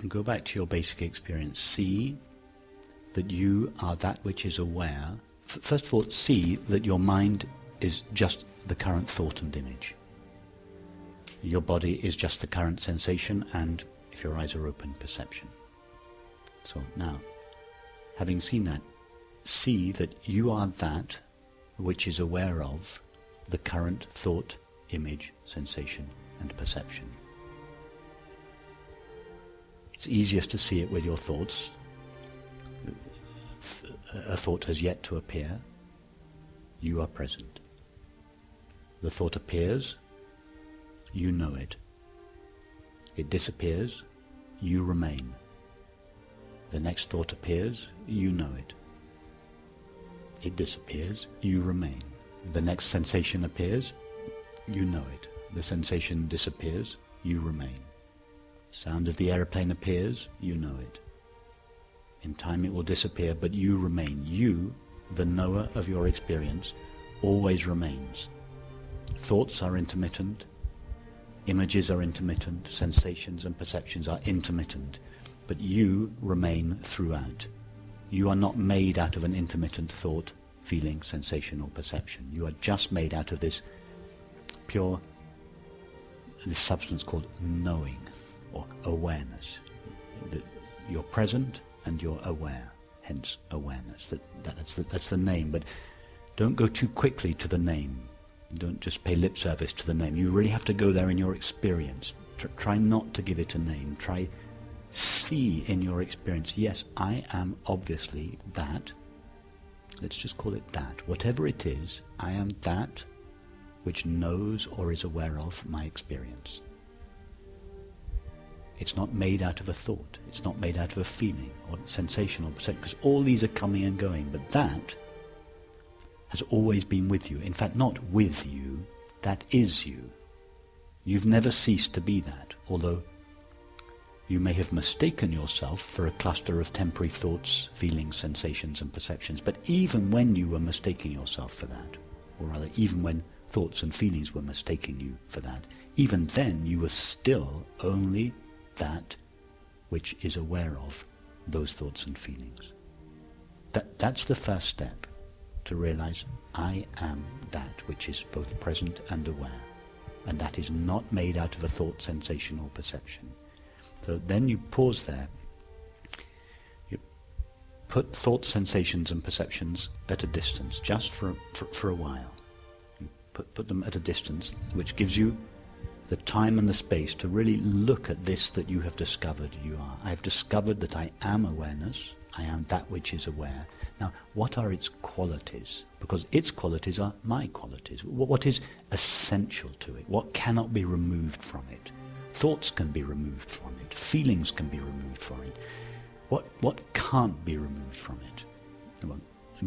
go back to your basic experience. See that you are that which is aware. First of all, see that your mind is just the current thought and image. Your body is just the current sensation and, if your eyes are open, perception. So now, having seen that, see that you are that which is aware of the current thought, image, sensation and perception. It's easiest to see it with your thoughts. A thought has yet to appear. You are present. The thought appears. You know it. It disappears. You remain. The next thought appears. You know it. It disappears. You remain. The next sensation appears. You know it. The sensation disappears. You remain. Sound of the aeroplane appears. You know it. In time it will disappear, but you remain. You, the knower of your experience, always remains. Thoughts are intermittent, images are intermittent, sensations and perceptions are intermittent, but you remain throughout. You are not made out of an intermittent thought, feeling, sensation or perception. You are just made out of this pure, this substance called knowing or awareness. You're present and you're aware, hence awareness. That's the name, but don't go too quickly to the name. Don't just pay lip service to the name. You really have to go there in your experience. Try not to give it a name. Try see in your experience, yes, I am obviously that. Let's just call it that. Whatever it is, I am that which knows or is aware of my experience. It's not made out of a thought. It's not made out of a feeling or sensation or perception, because all these are coming and going. But that has always been with you. In fact, not with you, that is you. You've never ceased to be that, although you may have mistaken yourself for a cluster of temporary thoughts, feelings, sensations and perceptions. But even when you were mistaking yourself for that, or rather even when thoughts and feelings were mistaking you for that, even then you were still only that which is aware of those thoughts and feelings. That's the first step, to realize I am that which is both present and aware, and that is not made out of a thought, sensation or perception. So then you pause there, you put thoughts, sensations and perceptions at a distance, just for a while. You put them at a distance, which gives you the time and the space to really look at this that you have discovered you are. I have discovered that I am awareness. I am that which is aware. Now, what are its qualities? Because its qualities are my qualities. What is essential to it? What cannot be removed from it? Thoughts can be removed from it. Feelings can be removed from it. What can't be removed from it? Well,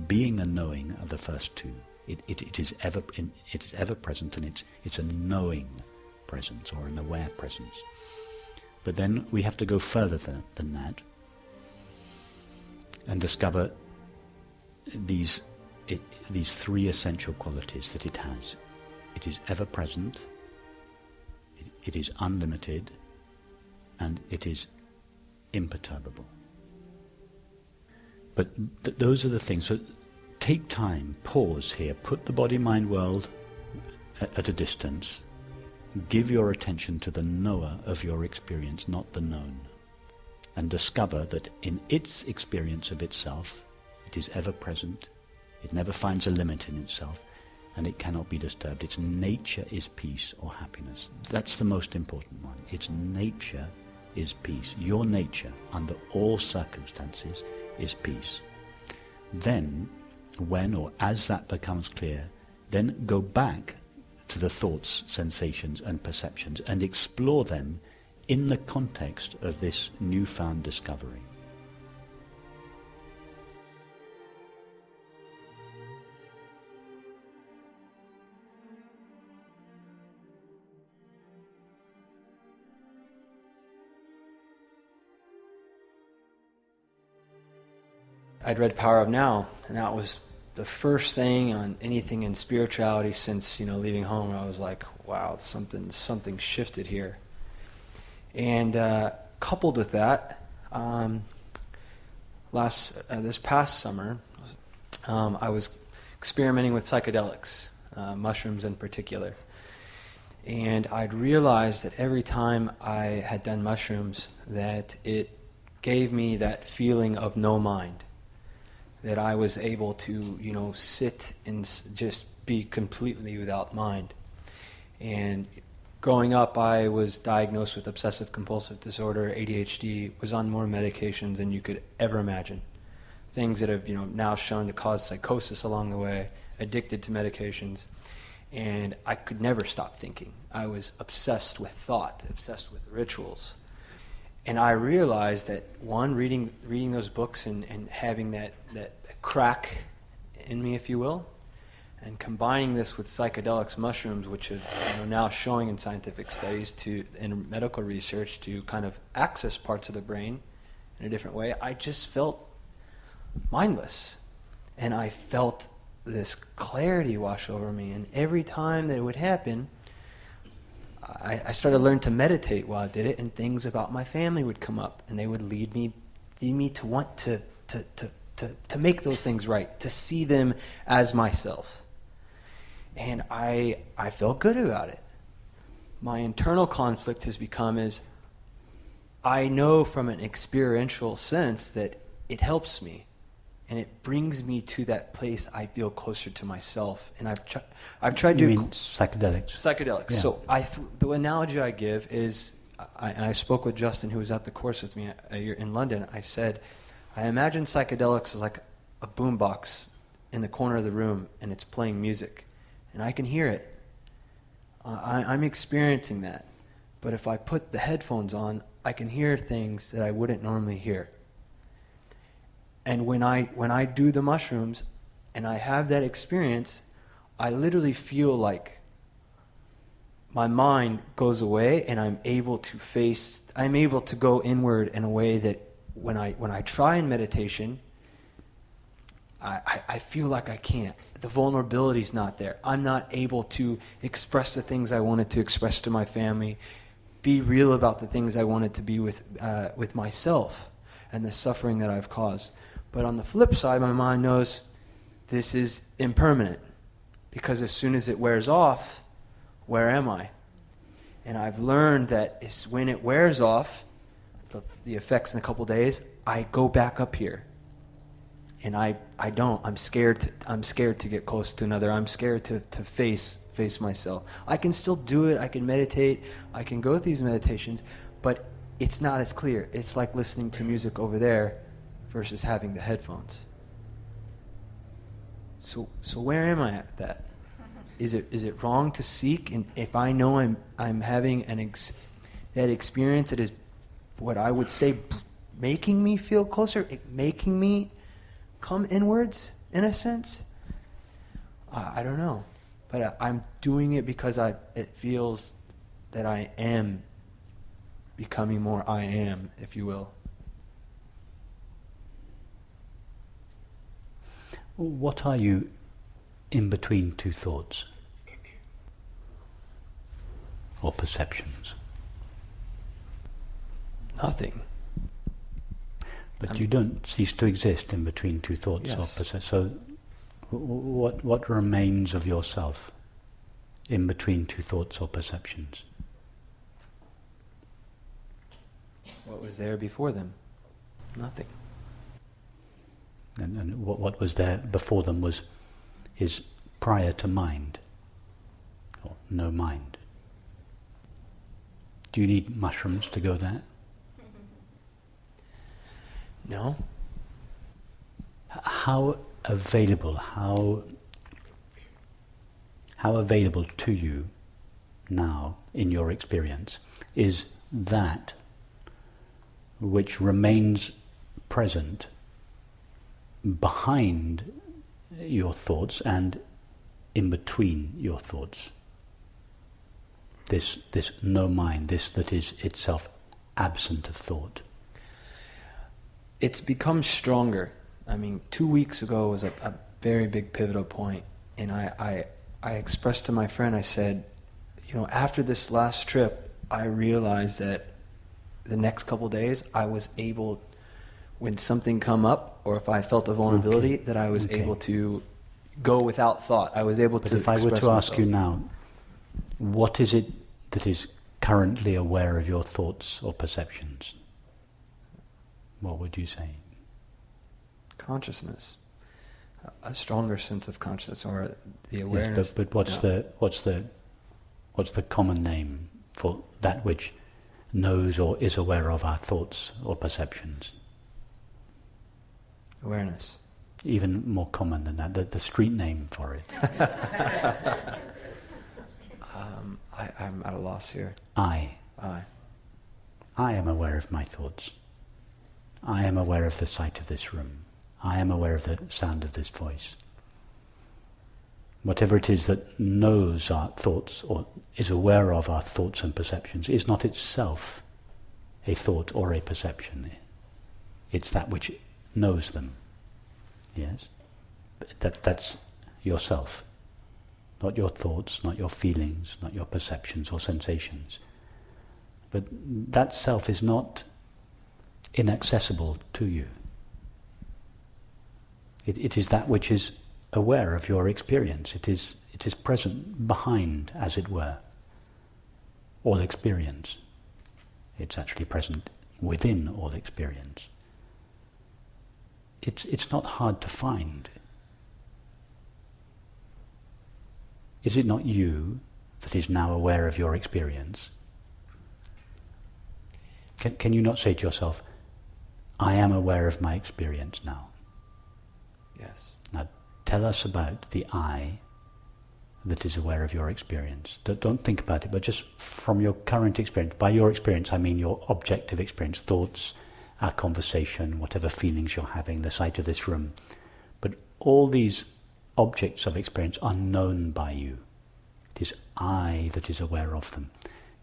being and knowing are the first two. It is ever present, and it's a knowing presence or an aware presence. But then we have to go further than that and discover these three essential qualities that it has. It is ever present, it is unlimited, and it is imperturbable. But those are the things. So take time, pause here, put the body-mind world at a distance. Give your attention to the knower of your experience, not the known, and discover that in its experience of itself, it is ever present, it never finds a limit in itself, and it cannot be disturbed. Its nature is peace or happiness. That's the most important one. Its nature is peace. Your nature, under all circumstances, is peace. Then, when or as that becomes clear, then go back to the thoughts, sensations and perceptions and explore them in the context of this newfound discovery. I'd read Power of Now, and that was the first thing on anything in spirituality since, leaving home. I was like, wow, something shifted here. And coupled with that, this past summer, I was experimenting with psychedelics, mushrooms in particular. And I'd realized that every time I had done mushrooms, that it gave me that feeling of no mind, that I was able to, sit and just be completely without mind. And growing up, I was diagnosed with obsessive compulsive disorder, ADHD, was on more medications than you could ever imagine. Things that have, now shown to cause psychosis along the way, addicted to medications. And I could never stop thinking. I was obsessed with thought, obsessed with rituals. And I realized that, one, reading those books and having that crack in me, if you will, and combining this with psychedelics, mushrooms, which are now showing in scientific studies and medical research to kind of access parts of the brain in a different way, I just felt mindless. And I felt this clarity wash over me. And every time that it would happen, I started to learn to meditate while I did it, and things about my family would come up, and they would lead me to want to make those things right, to see them as myself. And I felt good about it. My internal conflict has become is, I know from an experiential sense that it helps me. And it brings me to that place I feel closer to myself. And I've tried to... You mean psychedelics? Psychedelics. Yeah. So the analogy I give is, I spoke with Justin, who was at the course with me in London. I said, I imagine psychedelics as like a boombox in the corner of the room, and it's playing music. And I can hear it. I'm experiencing that. But if I put the headphones on, I can hear things that I wouldn't normally hear. And when I do the mushrooms and I have that experience, I literally feel like my mind goes away and I'm able to go inward in a way that when I try in meditation, I feel like I can't. The vulnerability's not there. I'm not able to express the things I wanted to express to my family, be real about the things I wanted to be with myself and the suffering that I've caused. But on the flip side, my mind knows this is impermanent, because as soon as it wears off, where am I? And I've learned that when it wears off, the effects in a couple days, I go back up here. And I don't. I'm scared to get close to another. I'm scared to face myself. I can still do it. I can meditate. I can go through these meditations, but it's not as clear. It's like listening to music over there versus having the headphones. So where am I at that? Is it wrong to seek? And if I know I'm having that experience that is what I would say making me feel closer, making me come inwards in a sense, I don't know. But I'm doing it because it feels that I am becoming more I am, if you will. What are you in between two thoughts or perceptions? Nothing. But you don't cease to exist in between two thoughts or perceptions. So what remains of yourself in between two thoughts or perceptions? What was there before them? Nothing. And what was there before them is prior to mind, or no mind. Do you need mushrooms to go there? No. How available to you now in your experience is that which remains present behind your thoughts and in between your thoughts? This no mind, this that is itself absent of thought. It's become stronger. 2 weeks ago was a very big pivotal point, and I expressed to my friend, I said, after this last trip, I realized that the next couple days, I was able, when something come up, or if I felt a vulnerability, that I was able to go without thought. I was able to express myself. But if I were to ask you now, what is it that is currently aware of your thoughts or perceptions? What would you say? Consciousness. A stronger sense of consciousness, or the awareness. Yes, but what's the common name for that which knows or is aware of our thoughts or perceptions? Awareness. Even more common than that, the street name for it. I'm at a loss here. I am aware of my thoughts. I am aware of the sight of this room. I am aware of the sound of this voice. Whatever it is that knows our thoughts or is aware of our thoughts and perceptions is not itself a thought or a perception. It's that which knows them. Yes? That's yourself. Not your thoughts, not your feelings, not your perceptions or sensations. But that self is not inaccessible to you. It is that which is aware of your experience. It is present behind, as it were, all experience. It's actually present within all experience. It's not hard to find. Is it not you that is now aware of your experience? Can you not say to yourself, I am aware of my experience now? Yes. Now tell us about the I that is aware of your experience. Don't think about it, but just from your current experience. By your experience, I mean your objective experience, thoughts, our conversation, whatever feelings you're having, the sight of this room. But all these objects of experience are known by you. It is I that is aware of them.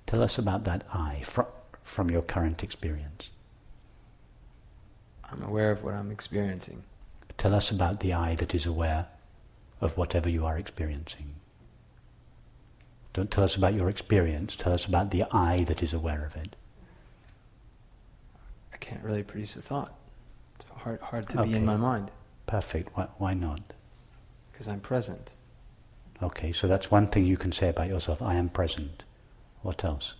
Tell us about that I from your current experience. I'm aware of what I'm experiencing. Tell us about the I that is aware of whatever you are experiencing. Don't tell us about your experience, tell us about the I that is aware of it. I can't really produce a thought. It's hard to be in my mind. Perfect. Why not? Because I'm present. Okay, so that's one thing you can say about yourself. I am present. What else?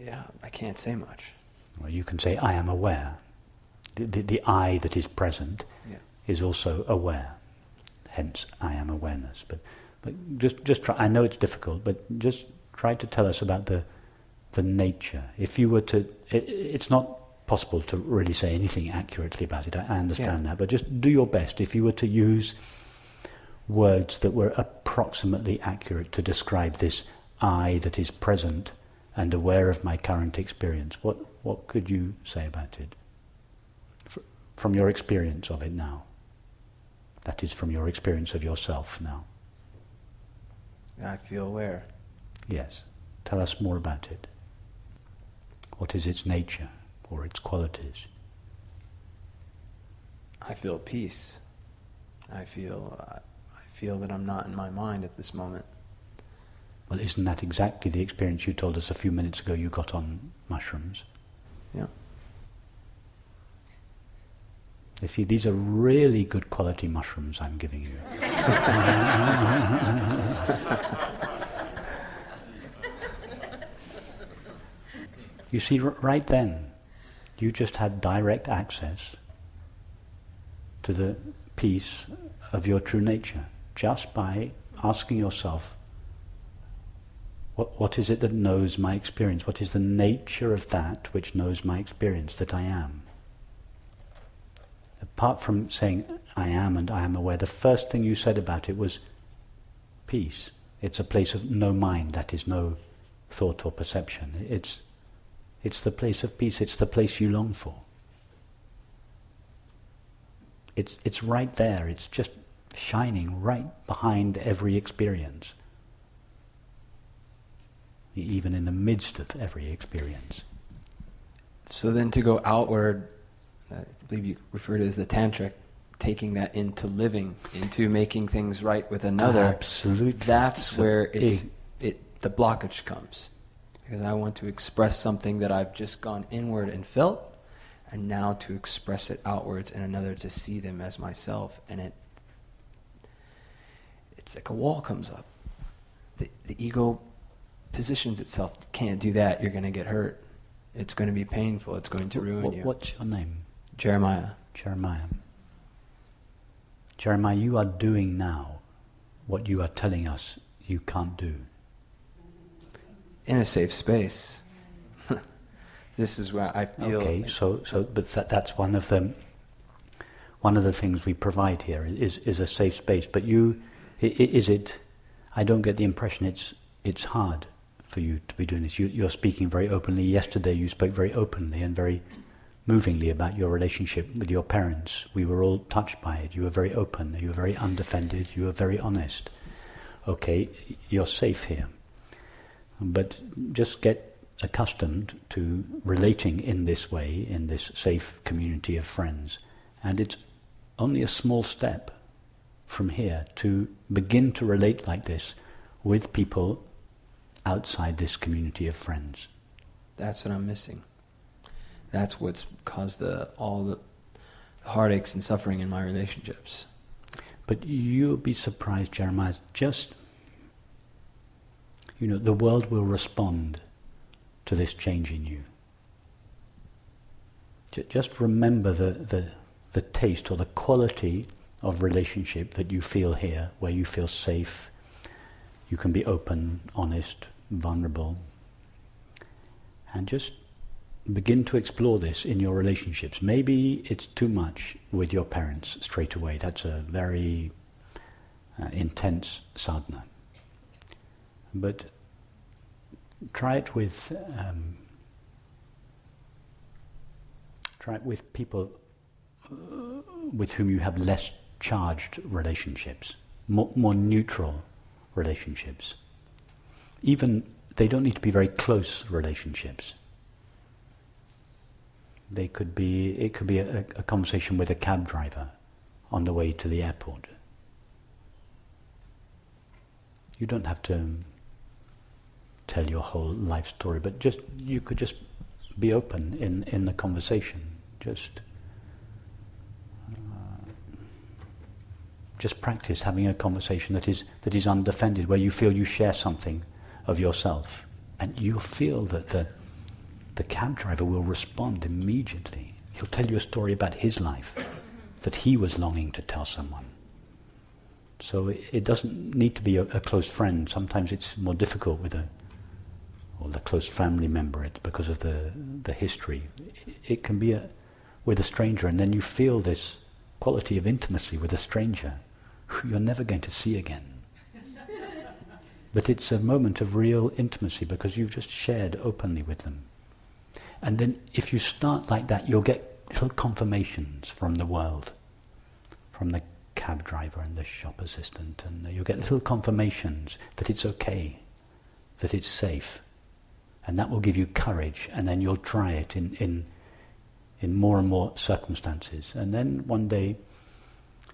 Yeah, I can't say much. Well, you can say I am aware. The I that is present is also aware. Hence, I am awareness. But just try. I know it's difficult, but just try to tell us about the nature. If you were to, it's not possible to really say anything accurately about it. I understand that, but just do your best. If you were to use words that were approximately accurate to describe this I that is present and aware of my current experience, what could you say about it? From your experience of it now. That is, from your experience of yourself now. I feel aware. Yes. Tell us more about it. What is its nature or its qualities? I feel peace. I feel that I'm not in my mind at this moment. Well, isn't that exactly the experience you told us a few minutes ago you got on mushrooms? Yeah. You see, these are really good quality mushrooms I'm giving you. You see, right then, you just had direct access to the peace of your true nature, just by asking yourself, what is it that knows my experience? What is the nature of that which knows my experience, that I am? Apart from saying I am and I am aware, the first thing you said about it was peace. It's a place of no mind, that is no thought or perception. It's the place of peace, it's the place you long for. It's right there, it's just shining right behind every experience. Even in the midst of every experience. So then to go outward, I believe you refer to it as the tantric, taking that into living, into making things right with another. Absolutely. That's where the blockage comes. because I want to express something that I've just gone inward and felt, and now to express it outwards in another, to see them as myself. And it's like a wall comes up. The ego positions itself. You can't do that, you're going to get hurt. It's going to be painful, it's going to ruin you. What's your name? Jeremiah. Jeremiah. Jeremiah, you are doing now what you are telling us you can't do. In a safe space. This is where I feel... Okay, but that's one of the things we provide here is a safe space. But is it? I don't get the impression it's hard for you to be doing this. You're speaking very openly. Yesterday you spoke very openly and very movingly about your relationship with your parents. We were all touched by it. You were very open. You were very undefended. You were very honest. Okay, you're safe here. But just get accustomed to relating in this way, in this safe community of friends. And it's only a small step from here to begin to relate like this with people outside this community of friends. That's what I'm missing. That's what's caused all the heartaches and suffering in my relationships. But you'll be surprised, Jeremiah, the world will respond to this change in you. Just remember the taste or the quality of relationship that you feel here, where you feel safe, you can be open, honest, vulnerable, and just begin to explore this in your relationships. Maybe it's too much with your parents straight away. That's a very intense sadhana. But try it with people with whom you have less charged relationships, more neutral relationships. Even they don't need to be very close relationships. It could be a conversation with a cab driver on the way to the airport. You don't have to tell your whole life story, but you could just be open in the conversation. Just practice having a conversation that is undefended, where you feel you share something of yourself, and you'll feel that the cab driver will respond immediately. He'll tell you a story about his life that he was longing to tell someone. So it doesn't need to be a close friend. Sometimes it's more difficult with a close family member because of the history. It can be with a stranger, and then you feel this quality of intimacy with a stranger who you're never going to see again. But it's a moment of real intimacy because you've just shared openly with them. And then if you start like that, you'll get little confirmations from the world, from the cab driver and the shop assistant, and you'll get little confirmations that it's okay, that it's safe. And that will give you courage, and then you'll try it in more and more circumstances. And then one day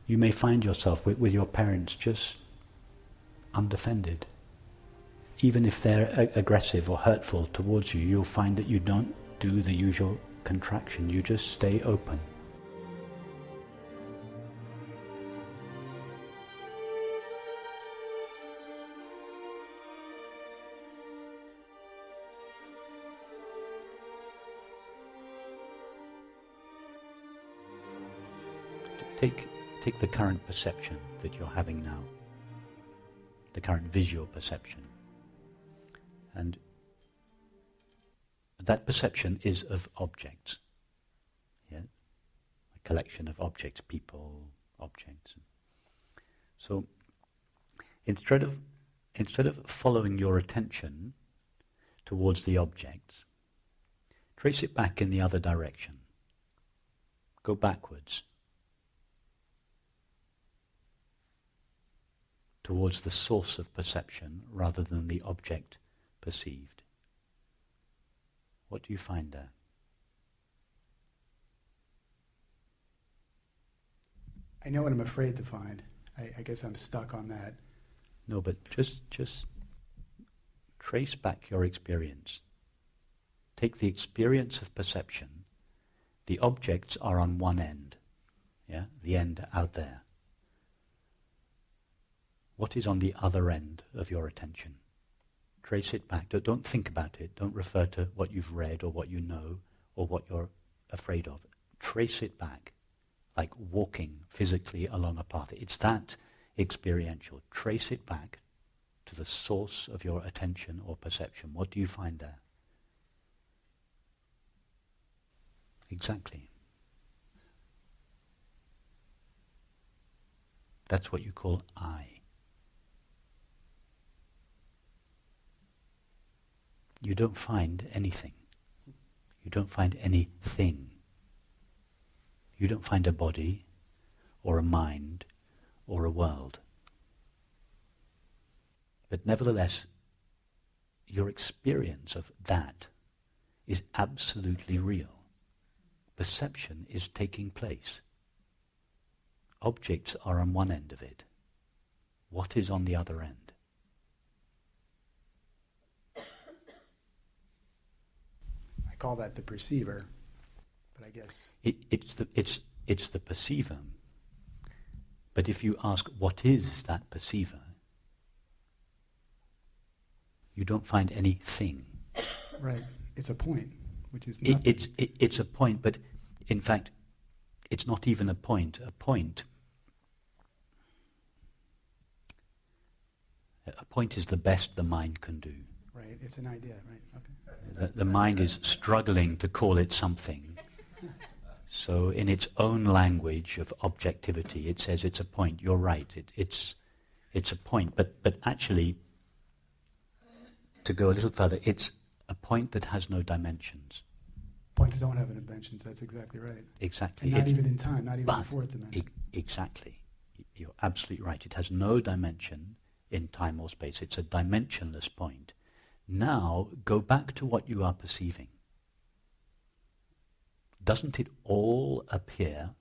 you may find yourself with your parents just undefended. Even if they're aggressive or hurtful towards you, you'll find that you don't do the usual contraction. You just stay open. Take the current perception that you're having now, the current visual perception, and that perception is of objects, yeah? A collection of objects, people, objects. So instead of following your attention towards the objects, trace it back in the other direction. Go backwards towards the source of perception rather than the object perceived. What do you find there? I know what I'm afraid to find. I guess I'm stuck on that. No, but just trace back your experience Take the experience of perception. The objects are on one end. Yeah? The end out there. What is on the other end of your attention? Trace it back. Don't think about it. Don't refer to what you've read or what you know or what you're afraid of. Trace it back, like walking physically along a path. It's that experiential. Trace it back to the source of your attention or perception. What do you find there? Exactly. That's what you call I. You don't find anything. You don't find anything. You don't find a body, or a mind, or a world. But nevertheless, your experience of that is absolutely real. Perception is taking place. Objects are on one end of it. What is on the other end? I call that the perceiver, but I guess It's the perceiver. But if you ask, what is that perceiver? You don't find anything. right. It's a point, which is nothing. It's a point, but in fact, it's not even a point. A point is the best the mind can do. Right. It's an idea. Right. Okay. The mind is struggling to call it something. So in its own language of objectivity, it says it's a point. You're right. It's a point. But actually, to go a little further, it's a point that has no dimensions. Points don't have dimensions. That's exactly right. Exactly. And not even in time. Not even But the fourth dimension. Exactly. You're absolutely right. It has no dimension in time or space. It's a dimensionless point. Now, go back to what you are perceiving. Doesn't it all appear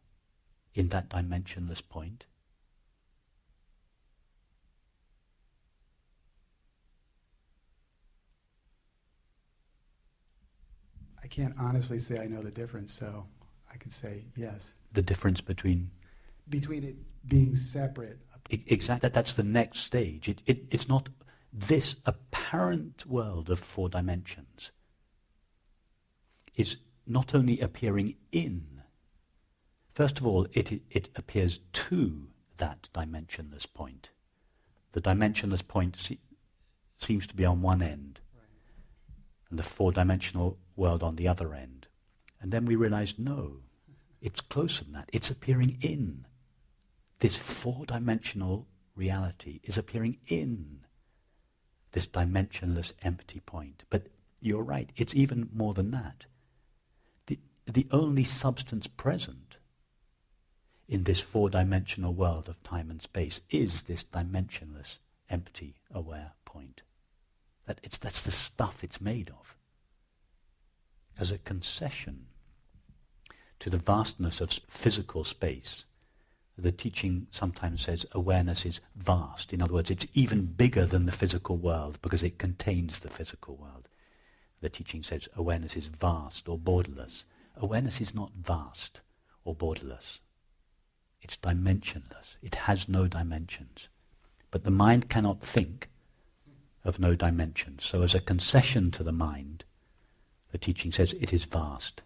in that dimensionless point? I can't honestly say I know the difference, so I can say yes. The difference between... Between it being separate. Exactly. That's the next stage. It's not this apparent world of four dimensions is not only appearing in. First of all, it appears to that dimensionless point. The dimensionless point seems to be on one end, and the four-dimensional world on the other end. And then we realize, no, it's closer than that. It's appearing in. This four-dimensional reality is appearing in this dimensionless empty point. But you're right, it's even more than that. The only substance present in this four-dimensional world of time and space is this dimensionless, empty, aware point. That's the stuff it's made of. As a concession to the vastness of physical space, the teaching sometimes says awareness is vast. In other words, it's even bigger than the physical world because it contains the physical world. The teaching says awareness is vast or borderless. Awareness is not vast or borderless. It's dimensionless. It has no dimensions. But the mind cannot think of no dimensions. So as a concession to the mind, the teaching says it is vast.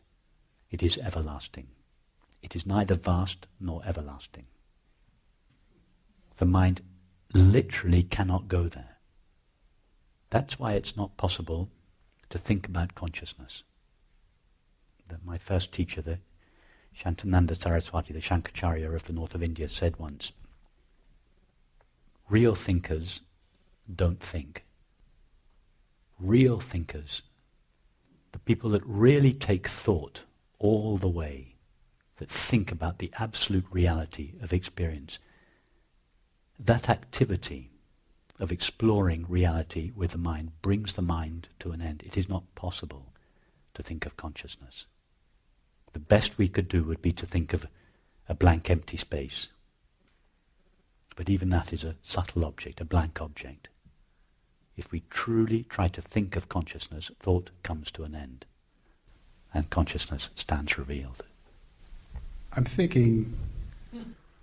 It is everlasting. It is neither vast nor everlasting. The mind literally cannot go there. That's why it's not possible to think about consciousness. My first teacher, the Shantananda Saraswati, the Shankaracharya of the north of India, said once, real thinkers don't think. Real thinkers, the people that really take thought all the way, that think about the absolute reality of experience, that activity of exploring reality with the mind brings the mind to an end. It is not possible to think of consciousness. The best we could do would be to think of a blank empty space. But even that is a subtle object, a blank object. If we truly try to think of consciousness, thought comes to an end. and consciousness stands revealed. I'm thinking,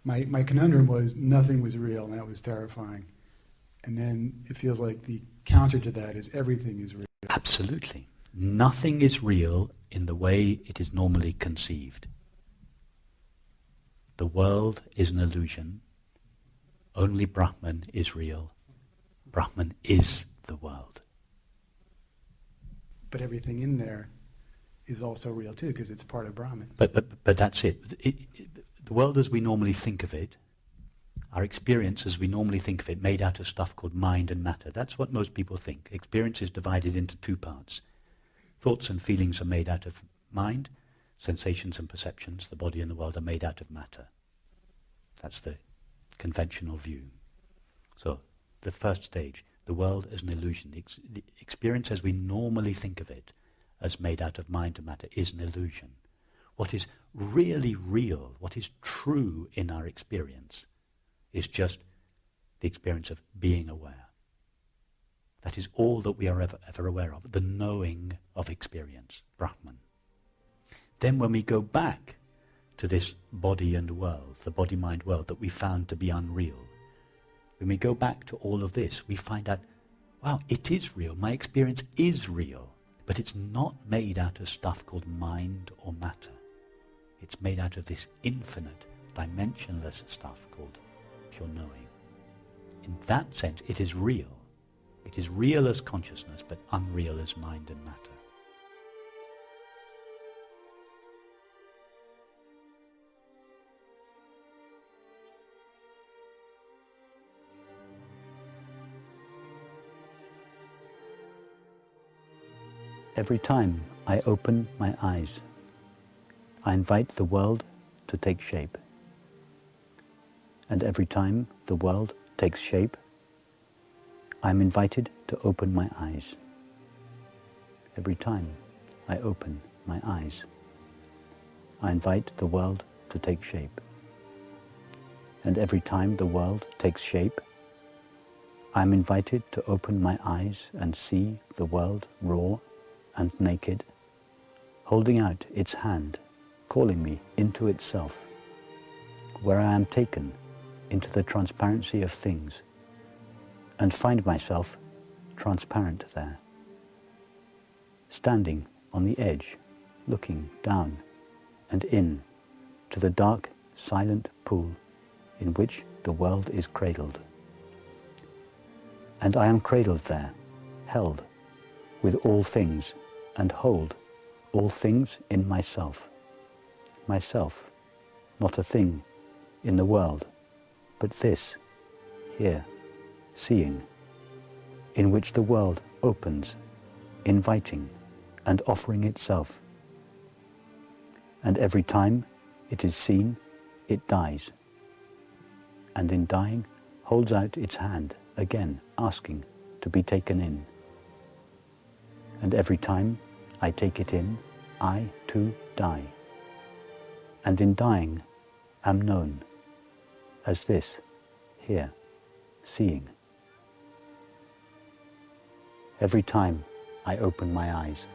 my conundrum was nothing was real, and that was terrifying. And then it feels like the counter to that is everything is real. Absolutely. Nothing is real in the way it is normally conceived. The world is an illusion. Only Brahman is real. Brahman is the world. But everything in there is also real too, because it's part of Brahman. But that's it. The world as we normally think of it, our experience as we normally think of it, made out of stuff called mind and matter. That's what most people think. Experience is divided into two parts. Thoughts and feelings are made out of mind. Sensations and perceptions, the body and the world, are made out of matter. That's the conventional view. So, the first stage, the world as an illusion. The experience as we normally think of it, as made out of mind and matter, is an illusion. What is really real, what is true in our experience, is just the experience of being aware. That is all that we are ever aware of, the knowing of experience, Brahman. Then when we go back to this body and world, the body-mind world that we found to be unreal, when we go back to all of this, we find out, wow, it is real, my experience is real, but it's not made out of stuff called mind or matter. It's made out of this infinite, dimensionless stuff called pure knowing. In that sense, it is real. It is real as consciousness, but unreal as mind and matter. Every time I open my eyes, I invite the world to take shape. And every time the world takes shape, I am invited to open my eyes. Every time I open my eyes, I invite the world to take shape. And every time the world takes shape, I am invited to open my eyes and see the world raw and naked, holding out its hand, calling me into itself, where I am taken into the transparency of things, and find myself transparent there, standing on the edge, looking down and in to the dark, silent pool in which the world is cradled. And I am cradled there, held with all things, and hold all things in myself. Myself, not a thing in the world, but this, here, seeing, in which the world opens, inviting and offering itself. And every time it is seen, it dies, and in dying holds out its hand again, asking to be taken in. And every time I take it in, I too die, and in dying am known as this, here, seeing. Every time I open my eyes,